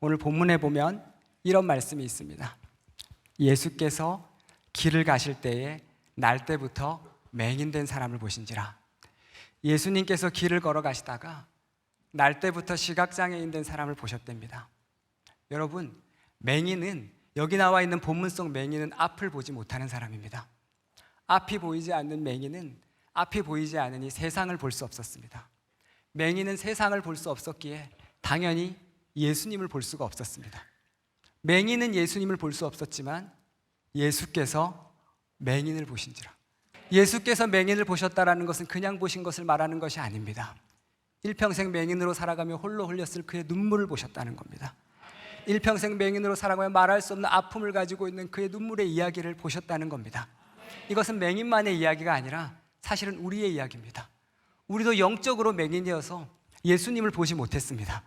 오늘 본문에 보면 이런 말씀이 있습니다. 예수께서 길을 가실 때에 날 때부터 맹인된 사람을 보신지라. 예수님께서 길을 걸어가시다가 날 때부터 시각장애인 된 사람을 보셨답니다. 여러분, 맹인은, 여기 나와 있는 본문 속 맹인은 앞을 보지 못하는 사람입니다. 앞이 보이지 않는 맹인은 앞이 보이지 않으니 세상을 볼 수 없었습니다. 맹인은 세상을 볼 수 없었기에 당연히 예수님을 볼 수가 없었습니다. 맹인은 예수님을 볼 수 없었지만 예수께서 맹인을 보신지라. 예수께서 맹인을 보셨다라는 것은 그냥 보신 것을 말하는 것이 아닙니다. 일평생 맹인으로 살아가며 홀로 흘렸을 그의 눈물을 보셨다는 겁니다. 일평생 맹인으로 살아가며 말할 수 없는 아픔을 가지고 있는 그의 눈물의 이야기를 보셨다는 겁니다. 이것은 맹인만의 이야기가 아니라 사실은 우리의 이야기입니다. 우리도 영적으로 맹인이어서 예수님을 보지 못했습니다.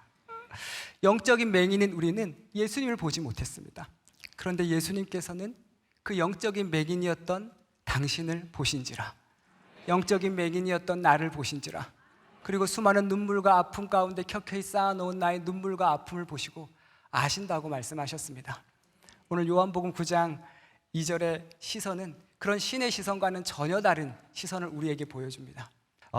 영적인 맹인인 우리는 예수님을 보지 못했습니다. 그런데 예수님께서는 그 영적인 맹인이었던 당신을 보신지라, 영적인 맹인이었던 나를 보신지라, 그리고 수많은 눈물과 아픔 가운데 켜켜이 쌓아놓은 나의 눈물과 아픔을 보시고 아신다고 말씀하셨습니다. 오늘 요한복음 9장 2절의 시선은 그런 신의 시선과는 전혀 다른 시선을 우리에게 보여줍니다.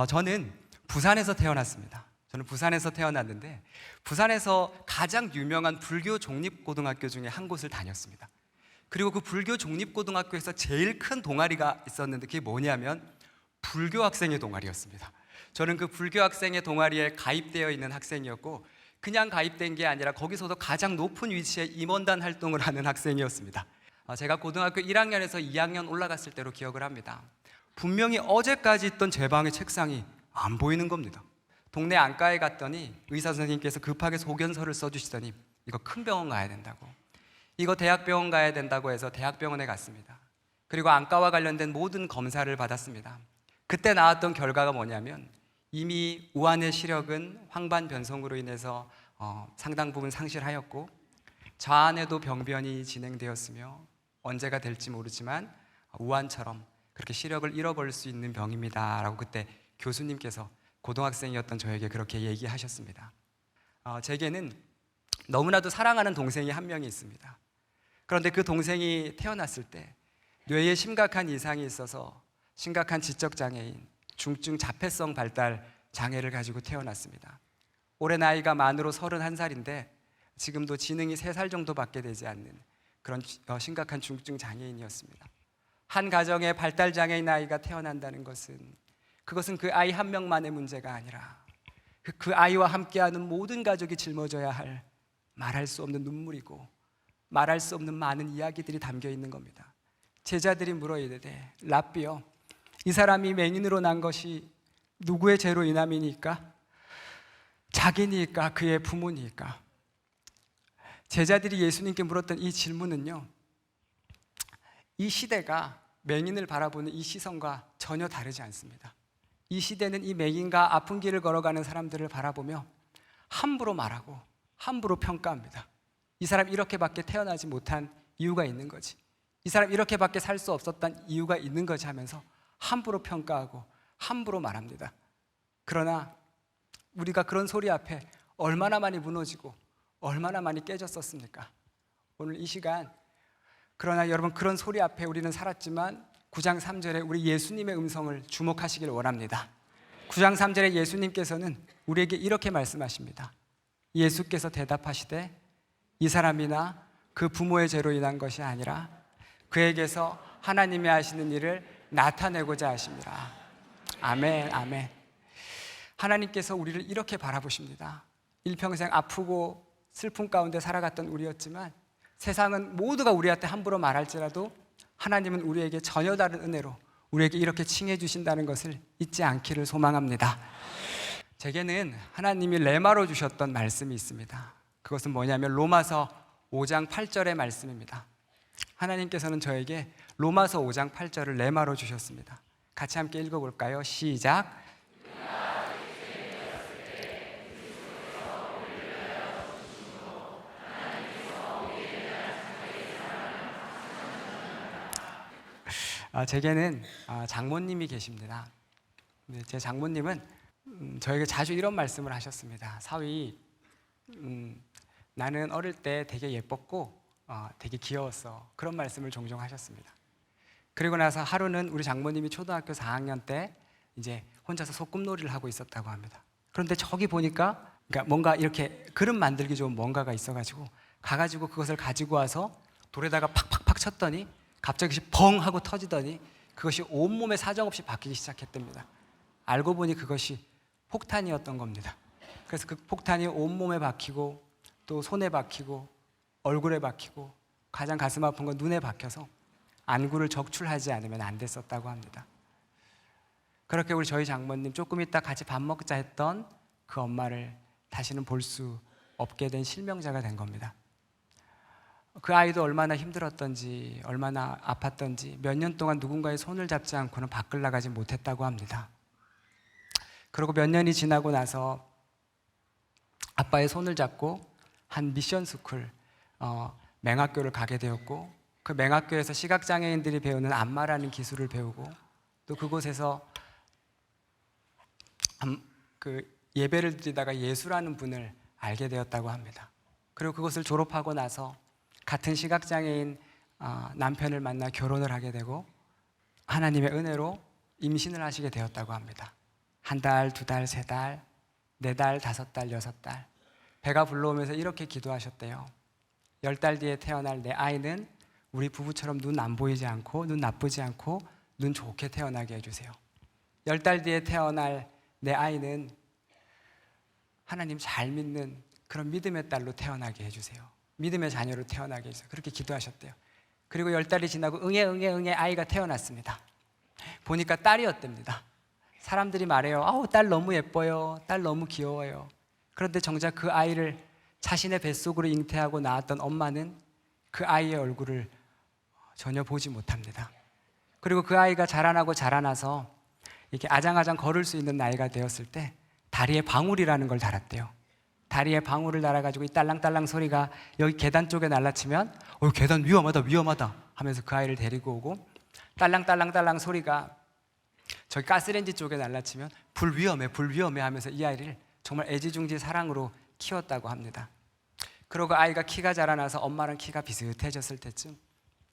저는 부산에서 태어났습니다. 저는 부산에서 태어났는데 부산에서 가장 유명한 불교 종립고등학교 중에 한 곳을 다녔습니다. 그리고 그 불교 종립고등학교에서 제일 큰 동아리가 있었는데 그게 뭐냐면 불교 학생의 동아리였습니다. 저는 그 불교 학생의 동아리에 가입되어 있는 학생이었고 그냥 가입된 게 아니라 거기서도 가장 높은 위치에 임원단 활동을 하는 학생이었습니다. 제가 고등학교 1학년에서 2학년 올라갔을 때로 기억을 합니다. 분명히 어제까지 있던 제 방의 책상이 안 보이는 겁니다. 동네 안과에 갔더니 의사 선생님께서 급하게 소견서를 써주시더니 이거 큰 병원 가야 된다고, 이거 대학병원 가야 된다고 해서 대학병원에 갔습니다. 그리고 안과와 관련된 모든 검사를 받았습니다. 그때 나왔던 결과가 뭐냐면 이미 우한의 시력은 황반 변성으로 인해서 상당 부분 상실하였고 좌안에도 병변이 진행되었으며 언제가 될지 모르지만 우한처럼 그렇게 시력을 잃어버릴 수 있는 병입니다 라고 그때 교수님께서 고등학생이었던 저에게 그렇게 얘기하셨습니다. 제게는 너무나도 사랑하는 동생이 한 명이 있습니다. 그런데 그 동생이 태어났을 때 뇌에 심각한 이상이 있어서 심각한 지적장애인, 중증 자폐성 발달 장애를 가지고 태어났습니다. 올해 나이가 만으로 31살인데 지금도 지능이 3살 정도밖에 되지 않는 그런 심각한 중증 장애인이었습니다. 한 가정에 발달 장애인 아이가 태어난다는 것은 그것은 그 아이 한 명만의 문제가 아니라 그 아이와 함께하는 모든 가족이 짊어져야 할 말할 수 없는 눈물이고 말할 수 없는 많은 이야기들이 담겨 있는 겁니다. 제자들이 물어이르되 랍비여, 이 사람이 맹인으로 난 것이 누구의 죄로 인함이니까? 자기니까? 그의 부모니까? 제자들이 예수님께 물었던 이 질문은요, 이 시대가 맹인을 바라보는 이 시선과 전혀 다르지 않습니다. 이 시대는 이 맹인과 아픈 길을 걸어가는 사람들을 바라보며 함부로 말하고 함부로 평가합니다. 이 사람 이렇게밖에 태어나지 못한 이유가 있는 거지, 이 사람 이렇게밖에 살 수 없었던 이유가 있는 거지 하면서 함부로 평가하고 함부로 말합니다. 그러나 우리가 그런 소리 앞에 얼마나 많이 무너지고 얼마나 많이 깨졌었습니까? 오늘 이 시간, 그러나 여러분 그런 소리 앞에 우리는 살았지만 9장 3절에 우리 예수님의 음성을 주목하시길 원합니다. 9장 3절에 예수님께서는 우리에게 이렇게 말씀하십니다. 예수께서 대답하시되 이 사람이나 그 부모의 죄로 인한 것이 아니라 그에게서 하나님이 하시는 일을 나타내고자 하십니다. 아멘, 아멘. 하나님께서 우리를 이렇게 바라보십니다. 일평생 아프고 슬픔 가운데 살아갔던 우리였지만 세상은 모두가 우리한테 함부로 말할지라도 하나님은 우리에게 전혀 다른 은혜로 우리에게 이렇게 칭해 주신다는 것을 잊지 않기를 소망합니다. 제게는 하나님이 레마로 주셨던 말씀이 있습니다. 그것은 뭐냐면 로마서 5장 8절의 말씀입니다. 하나님께서는 저에게 로마서 5장 8절을 레마로 주셨습니다. 같이 함께 읽어볼까요? 시작. 제게는 장모님이 계십니다. 제 장모님은 저에게 자주 이런 말씀을 하셨습니다. 사위, 나는 어릴 때 되게 예뻤고 되게 귀여웠어. 그런 말씀을 종종 하셨습니다. 그리고 나서 하루는 우리 장모님이 초등학교 4학년 때 이제 혼자서 소꿉놀이를 하고 있었다고 합니다. 그런데 저기 보니까 그러니까 뭔가 이렇게 그릇 만들기 좋은 뭔가가 있어가지고 가가지고 그것을 가지고 와서 돌에다가 팍팍팍 쳤더니 갑자기 벙 하고 터지더니 그것이 온몸에 사정없이 바뀌기 시작했답니다. 알고 보니 그것이 폭탄이었던 겁니다. 그래서 그 폭탄이 온몸에 박히고 또 손에 박히고 얼굴에 박히고 가장 가슴 아픈 건 눈에 박혀서 안구를 적출하지 않으면 안 됐었다고 합니다. 그렇게 우리 저희 장모님 조금 있다 같이 밥 먹자 했던 그 엄마를 다시는 볼 수 없게 된 실명자가 된 겁니다. 그 아이도 얼마나 힘들었던지 얼마나 아팠던지 몇 년 동안 누군가의 손을 잡지 않고는 밖을 나가지 못했다고 합니다. 그리고 몇 년이 지나고 나서 아빠의 손을 잡고 한 미션 스쿨 맹학교를 가게 되었고 그 맹학교에서 시각장애인들이 배우는 안마라는 기술을 배우고 또 그곳에서 그 예배를 드리다가 예수라는 분을 알게 되었다고 합니다. 그리고 그것을 졸업하고 나서 같은 시각장애인 남편을 만나 결혼을 하게 되고 하나님의 은혜로 임신을 하시게 되었다고 합니다. 한 달, 두 달, 세 달, 네 달, 다섯 달, 여섯 달 배가 불러오면서 이렇게 기도하셨대요. 10달 뒤에 태어날 내 아이는 우리 부부처럼 눈 안 보이지 않고 눈 나쁘지 않고 눈 좋게 태어나게 해주세요. 10달 뒤에 태어날 내 아이는 하나님 잘 믿는 그런 믿음의 딸로 태어나게 해주세요. 믿음의 자녀로 태어나게 해주세요. 그렇게 기도하셨대요. 그리고 10달이 지나고 응애 아이가 태어났습니다. 보니까 딸이었답니다. 사람들이 말해요. 아우 딸 너무 예뻐요. 딸 너무 귀여워요. 그런데 정작 그 아이를 자신의 뱃속으로 잉태하고 낳았던 엄마는 그 아이의 얼굴을 전혀 보지 못합니다. 그리고 그 아이가 자라나서 이렇게 아장아장 걸을 수 있는 나이가 되었을 때 다리에 방울이라는 걸 달았대요. 다리에 방울을 달아가지고 이 딸랑딸랑 소리가 여기 계단 쪽에 날라치면 계단 위험하다 하면서 그 아이를 데리고 오고 딸랑딸랑 소리가 저기 가스레인지 쪽에 날라치면 불 위험해 하면서 이 아이를 정말 애지중지 사랑으로 키웠다고 합니다. 그러고 아이가 키가 자라나서 엄마랑 키가 비슷해졌을 때쯤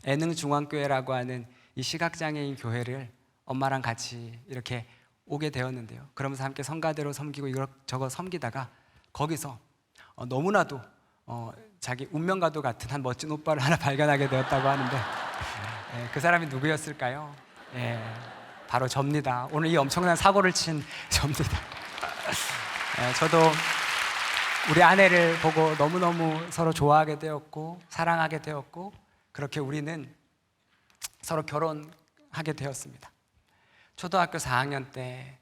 애능중앙교회라고 하는 이 시각장애인 교회를 엄마랑 같이 이렇게 오게 되었는데요. 그러면서 함께 성가대로 섬기고 이것저것 섬기다가 거기서 너무나도 자기 운명과도 같은 한 멋진 오빠를 하나 발견하게 되었다고 하는데 그 사람이 누구였을까요? 바로 접니다. 오늘 이 엄청난 사고를 친 접니다. 저도 우리 아내를 보고 너무너무 서로 좋아하게 되었고 사랑하게 되었고 그렇게 우리는 서로 결혼하게 되었습니다. 초등학교 4학년 때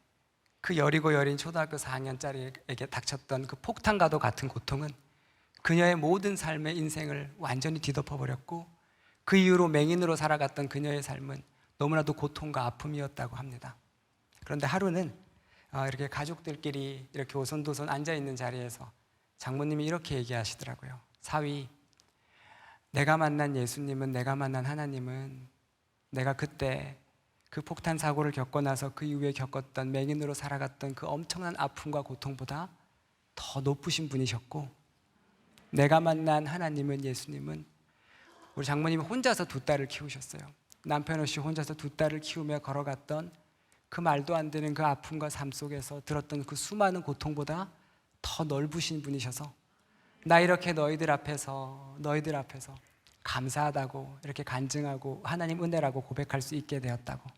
그 여리고 여린 초등학교 4학년짜리에게 닥쳤던 그 폭탄과도 같은 고통은 그녀의 모든 삶의 인생을 완전히 뒤덮어버렸고 그 이후로 맹인으로 살아갔던 그녀의 삶은 너무나도 고통과 아픔이었다고 합니다. 그런데 하루는 이렇게 가족들끼리 이렇게 오손도손 앉아있는 자리에서 장모님이 이렇게 얘기하시더라고요. 사위, 내가 만난 예수님은, 내가 만난 하나님은 내가 그때 그 폭탄 사고를 겪고 나서 그 이후에 겪었던 맹인으로 살아갔던 그 엄청난 아픔과 고통보다 더 높으신 분이셨고 내가 만난 하나님은, 예수님은 우리 장모님이 혼자서 두 딸을 키우셨어요. 남편 없이 혼자서 두 딸을 키우며 걸어갔던 그 말도 안 되는 그 아픔과 삶 속에서 들었던 그 수많은 고통보다 더 넓으신 분이셔서 나 이렇게 너희들 앞에서 감사하다고 이렇게 간증하고 하나님 은혜라고 고백할 수 있게 되었다고.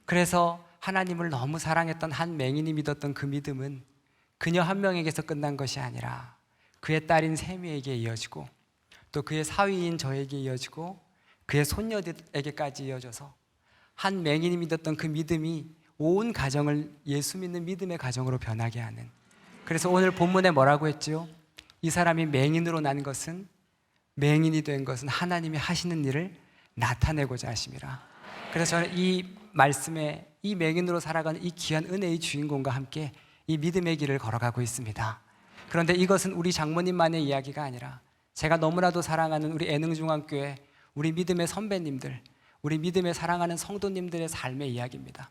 그래서 하나님을 너무 사랑했던 한 맹인이 믿었던 그 믿음은 그녀 한 명에게서 끝난 것이 아니라 그의 딸인 세미에게 이어지고 또 그의 사위인 저에게 이어지고 그의 손녀들에게까지 이어져서 한 맹인이 믿었던 그 믿음이 온 가정을 예수 믿는 믿음의 가정으로 변하게 하는. 그래서 오늘 본문에 뭐라고 했죠? 이 사람이 맹인으로 난 것은, 맹인이 된 것은 하나님이 하시는 일을 나타내고자 하심이라. 그래서 저는 이 말씀에 이 맹인으로 살아가는 이 귀한 은혜의 주인공과 함께 이 믿음의 길을 걸어가고 있습니다. 그런데 이것은 우리 장모님만의 이야기가 아니라 제가 너무나도 사랑하는 우리 애능중앙교회 우리 믿음의 선배님들, 우리 믿음의 사랑하는 성도님들의 삶의 이야기입니다.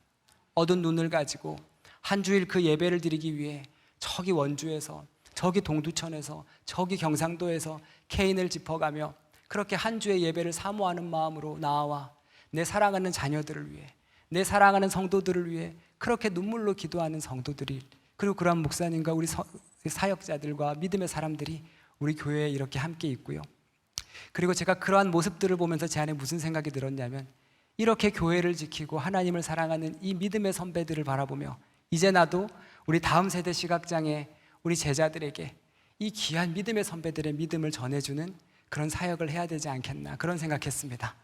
어두운 눈을 가지고 한 주일 그 예배를 드리기 위해 저기 원주에서 저기 동두천에서, 저기 경상도에서 케인을 짚어가며 그렇게 한 주의 예배를 사모하는 마음으로 나와 내 사랑하는 자녀들을 위해, 내 사랑하는 성도들을 위해 그렇게 눈물로 기도하는 성도들이, 그리고 그러한 목사님과 우리 사역자들과 믿음의 사람들이 우리 교회에 이렇게 함께 있고요. 그리고 제가 그러한 모습들을 보면서 제 안에 무슨 생각이 들었냐면, 이렇게 교회를 지키고 하나님을 사랑하는 이 믿음의 선배들을 바라보며 이제 나도 우리 다음 세대 시각장애 우리 제자들에게 이 귀한 믿음의 선배들의 믿음을 전해주는 그런 사역을 해야 되지 않겠나, 그런 생각했습니다.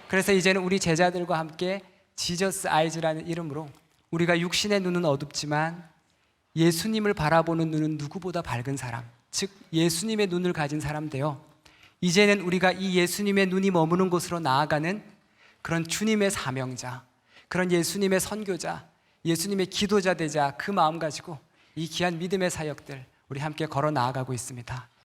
그래서 이제는 우리 제자들과 함께 지저스 아이즈라는 이름으로, 우리가 육신의 눈은 어둡지만 예수님을 바라보는 눈은 누구보다 밝은 사람, 즉 예수님의 눈을 가진 사람 되어 이제는 우리가 이 예수님의 눈이 머무는 곳으로 나아가는 그런 주님의 사명자, 그런 예수님의 선교자, 예수님의 기도자 되자, 그 마음 가지고 이 귀한 믿음의 사역들 우리 함께 걸어 나아가고 있습니다.